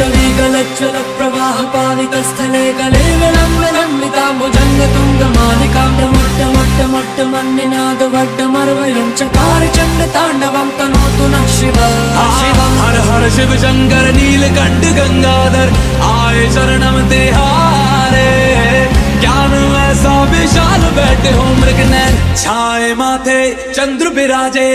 पट्टवीगलज्ज्वल प्रवाह पावितस्थले गले विलम्बिताम्बुजङ्ग तुङ्गमालिकां डमट्टमट्टमट्टमन्निनाद वड्डमर्वयं चकार चण्ड ताण्डवं तनोतु नः शिवः। हर हर शिव शंकर नीलकंठ गंगाधर आए शरणम तिहारे। ज्ञान ऐसा विशाल बैठे हो मृगनयन छाए माथे चंद्र विराजे।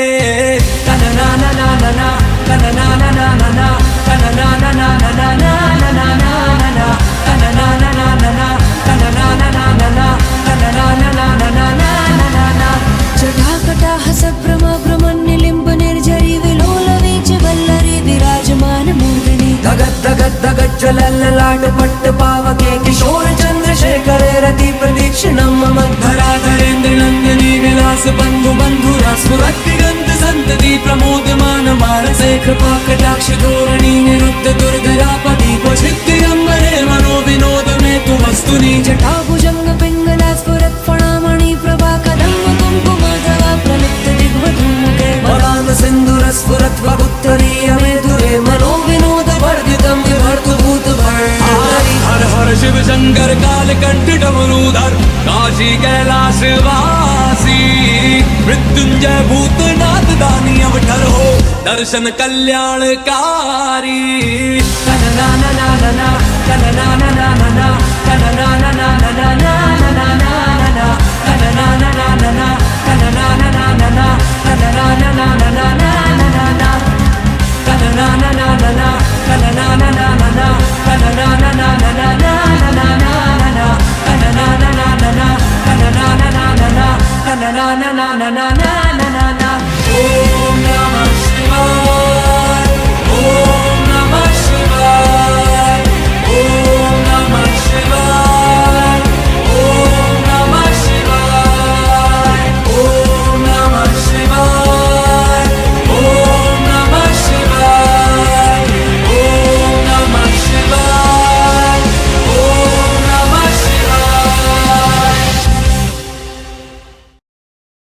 तनना ना ना ना ना तनना ना ना ना ना तनना ना ना ना ना ना ना ना ना तनना ना ना ना ना तनना ना ना ना ना तनना ना ना ना ना ना ना। जटाकटाह सभ्रम भ्रमन्निलिम्ब निर्झरी विलोल वीच वल्लरी विराजमान मूर्धनि। धगत धगत धगत ज्वलल्ललाट पट्ट पावके किशोर चंद्रशेखरे रति प्रदीक्षिणं मम। धराधरेन्द्र नंदिनी विलास बंधु बंधुरा स्फुरद्दिगंत संतति प्रमोदमान मानसे कृपा कटाक्ष धोरणी निरुद्ध दुर्धरापति क्वचित् दिगंबरे मनो विनोद में तु वस्तुनि। जटाभुजंग पिंगला स्फुरत् फणामणि प्रभा कदम्ब कुंकुमाधवा प्रलिप्त दिग्वधूमुखे। वरान सिंधुर स्फुरत् वपुत्तरीय मेधुरे मनो विनोद वर्धितं विभर्तु भूत भर्तरि। हर हर शिव शंकर कालकंठ डमरूधर काशी कैलाश वासी। मृत्युंजय भूतनाथ दानी अवठर हो दर्शन कल्याणकारी। तनना ना ना ना ना तनना ना ना ना ना तनना ना ना ना ना ना ना ना तनना ना ना ना ना तनना ना ना ना ना तनना ना ना ना ना ना ना तनना ना ना ना ना तनना ना ना ना ना तनना ना ना ना ना ना ना तनना ना ना ना ना तनना ना ना ना ना तनना ना ना ना ना ना ना।